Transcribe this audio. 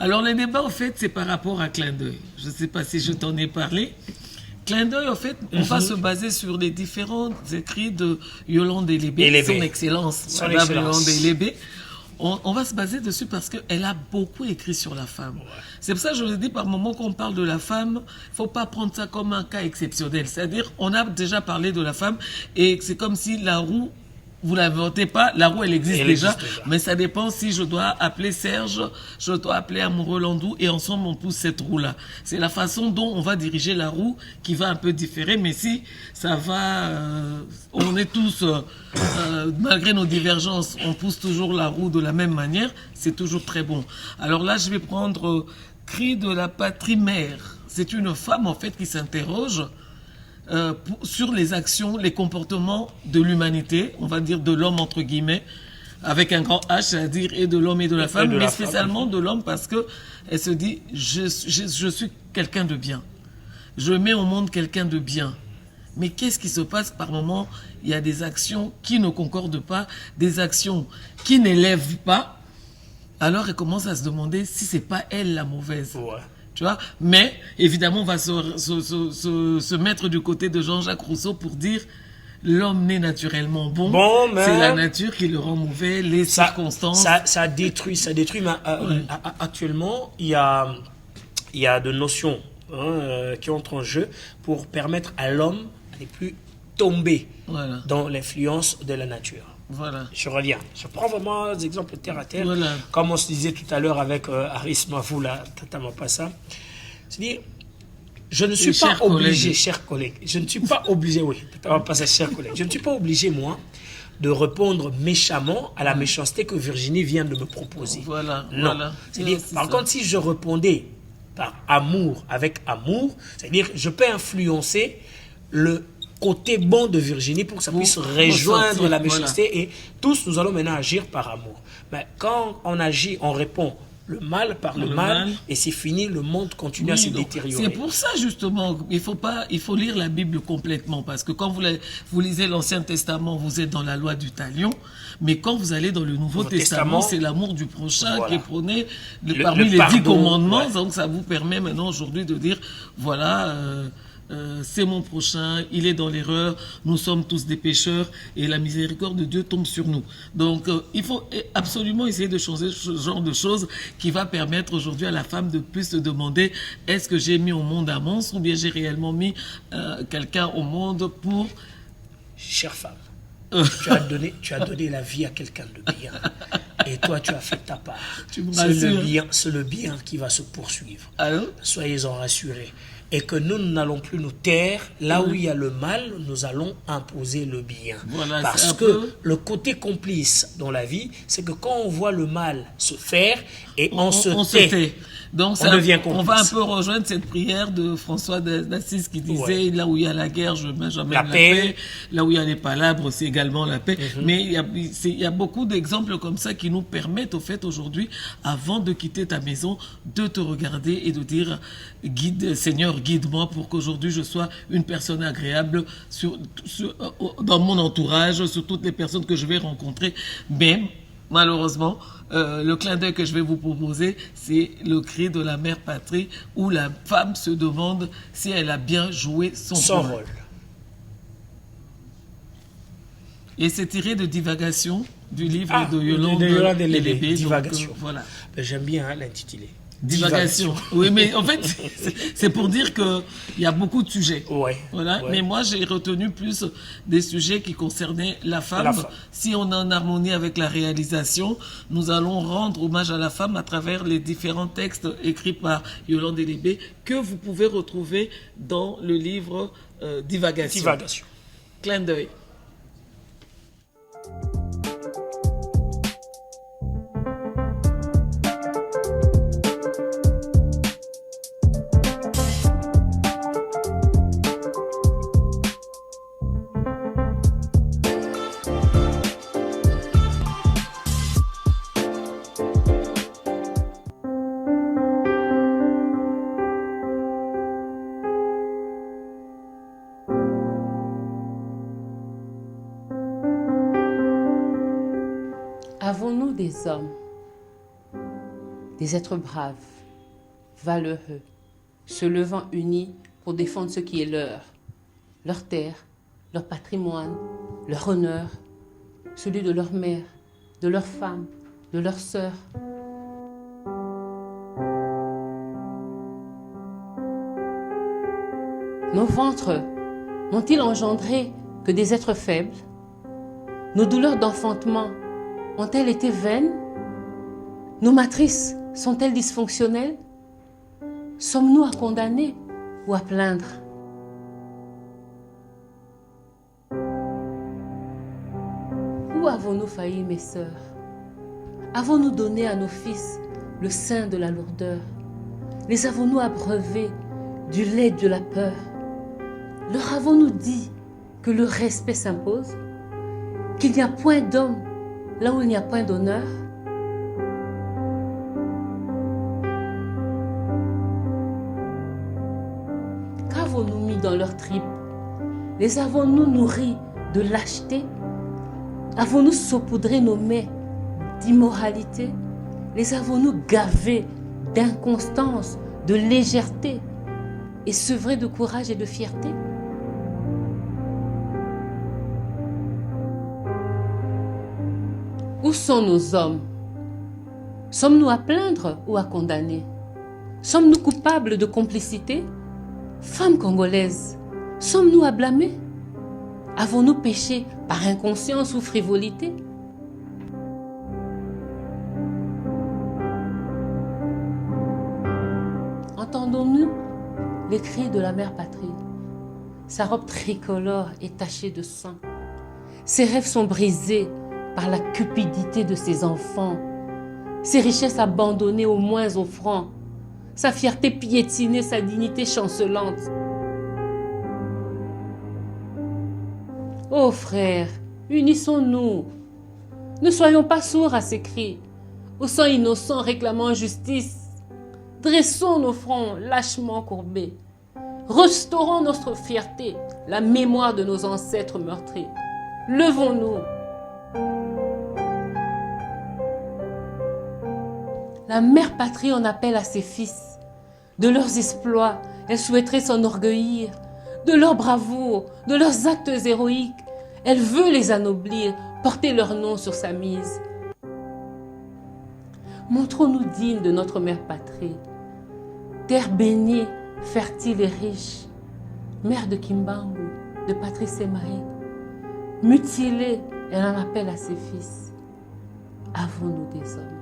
Alors, le débat, en fait, c'est par rapport à Clin d'œil. Je ne sais pas si je t'en ai parlé. Clin d'œil, en fait, on va se baser sur les différents écrits de Yolande Elébé, son Excellence, Madame Yolande Elébé. On va se baser dessus parce qu'elle a beaucoup écrit sur la femme. Ouais. C'est pour ça que je vous dis, par moment qu'on parle de la femme, il ne faut pas prendre ça comme un cas exceptionnel. C'est-à-dire, on a déjà parlé de la femme et c'est comme si la roue, vous ne l'inventez pas, la roue, elle existe déjà. Mais ça dépend si je dois appeler Serge, je dois appeler Amoureux Landou et ensemble, on pousse cette roue-là. C'est la façon dont on va diriger la roue qui va un peu différer. Mais si ça va, on est tous, malgré nos divergences, on pousse toujours la roue de la même manière, c'est toujours très bon. Alors là, je vais prendre Cri de la patrie mère. C'est une femme, en fait, qui s'interroge sur les actions, les comportements de l'humanité, on va dire de l'homme entre guillemets, avec un grand H, c'est-à-dire et de l'homme et de la femme, mais spécialement de l'homme parce que elle se dit je suis quelqu'un de bien, je mets au monde quelqu'un de bien. Mais qu'est-ce qui se passe par moment? Il y a des actions qui ne concordent pas, des actions qui n'élèvent pas. Alors elle commence à se demander si c'est pas elle la mauvaise. Ouais. Tu vois, mais évidemment, on va se mettre du côté de Jean-Jacques Rousseau pour dire l'homme naît naturellement bon, c'est la nature qui le rend mauvais, les circonstances. Ça détruit. Mais actuellement, il y a de notions qui entrent en jeu pour permettre à l'homme de ne plus tomber dans l'influence de la nature. Voilà. Je reviens. Je prends vraiment des exemples terre à terre. Voilà. Comme on se disait tout à l'heure avec Aris Mavoula, Tata Mapassa. C'est-à-dire, je ne suis pas obligé, chers collègues, je ne suis pas obligé, oui, Tata Mapassa, chers collègues, je ne suis pas obligé, moi, de répondre méchamment à la méchanceté que Virginie vient de me proposer. Voilà. Non. Voilà. C'est-à-dire, par contre, si je répondais par amour, avec amour, c'est-à-dire, je peux influencer le côté bon de Virginie pour que ça puisse rejoindre la méchanceté et tous nous allons maintenant agir par amour. Mais quand on agit, on répond le mal par le mal et c'est fini, le monde continue à se détériorer. C'est pour ça justement, il faut lire la Bible complètement parce que quand vous lisez l'Ancien Testament, vous êtes dans la loi du talion, mais quand vous allez dans le Nouveau Testament, c'est l'amour du prochain qui est prôné parmi les 10 commandements, donc ça vous permet maintenant aujourd'hui de dire voilà... c'est mon prochain, il est dans l'erreur, nous sommes tous des pécheurs et la miséricorde de Dieu tombe sur nous. Donc il faut absolument essayer de changer ce genre de choses qui va permettre aujourd'hui à la femme de plus se demander est-ce que j'ai mis au monde un monstre ou bien j'ai réellement mis quelqu'un au monde pour... Chère femme, tu as donné la vie à quelqu'un de bien et toi tu as fait ta part. C'est le bien qui va se poursuivre. Allô? Soyez-en rassurés. Et que nous n'allons plus nous taire. Là où il y a le mal, nous allons imposer le bien. Voilà, parce que le côté complice dans la vie, c'est que quand on voit le mal se faire et on se tait. Donc on va un peu rejoindre cette prière de François d'Assise qui disait là où il y a la guerre, je mets jamais la paix. Là où il y a les palabres, c'est également la paix. Mais il y a beaucoup d'exemples comme ça qui nous permettent au fait aujourd'hui, avant de quitter ta maison, de te regarder et de dire Seigneur, guide-moi pour qu'aujourd'hui je sois une personne agréable dans mon entourage, sur toutes les personnes que je vais rencontrer. Mais malheureusement, le clin d'œil que je vais vous proposer, c'est le cri de la mère patrie où la femme se demande si elle a bien joué son rôle. Et c'est tiré de Divagation du livre de Yolande Elébé. Divagation. Voilà. J'aime bien l'intitulé. Divagation. Oui, mais en fait, c'est pour dire qu'il y a beaucoup de sujets. Voilà. Mais moi, j'ai retenu plus des sujets qui concernaient la femme. Si on est en harmonie avec la réalisation, nous allons rendre hommage à la femme à travers les différents textes écrits par Yolande Elébé que vous pouvez retrouver dans le livre Divagation. Clin d'œil. Avons-nous des hommes des êtres braves, valeureux, se levant unis pour défendre ce qui est leur terre, leur patrimoine, leur honneur, celui de leur mère, de leurs femmes, de leurs sœurs. Nos ventres n'ont-ils engendré que des êtres faibles? Nos douleurs d'enfantement ont-elles été vaines? Nos matrices sont-elles dysfonctionnelles? Sommes-nous à condamner ou à plaindre? Où avons-nous failli, mes sœurs? Avons-nous donné à nos fils le sein de la lourdeur? Les avons-nous abreuvés du lait de la peur? Leur avons-nous dit que le respect s'impose? Qu'il n'y a point d'homme là où il n'y a point d'honneur? Qu'avons-nous mis dans leurs tripes? Les avons-nous nourris de lâcheté? Avons-nous saupoudré nos mets d'immoralité? Les avons-nous gavés d'inconstance, de légèreté et sevrés de courage et de fierté? Où sont nos hommes? Sommes-nous à plaindre ou à condamner? Sommes-nous coupables de complicité? Femmes congolaises, sommes-nous à blâmer? Avons-nous péché par inconscience ou frivolité? Entendons-nous les cris de la mère patrie? Sa robe tricolore est tachée de sang. Ses rêves sont brisés par la cupidité de ses enfants. Ses richesses abandonnées aux moins offrants. Sa fierté piétinée, sa dignité chancelante. Ô frères, unissons-nous. Ne soyons pas sourds à ces cris, au sang innocent réclamant justice. Dressons nos fronts lâchement courbés. Restaurons notre fierté, la mémoire de nos ancêtres meurtris. Levons-nous. La mère patrie en appelle à ses fils. De leurs exploits, elle souhaiterait s'enorgueillir. De leur bravoure, de leurs actes héroïques. Elle veut les anoblir, porter leur nom sur sa mise. Montrons-nous dignes de notre mère patrie. Terre bénie, fertile et riche. Mère de Kimbangu, de Patrice Emaé. Mutilée, elle en appelle à ses fils. Avons-nous des hommes?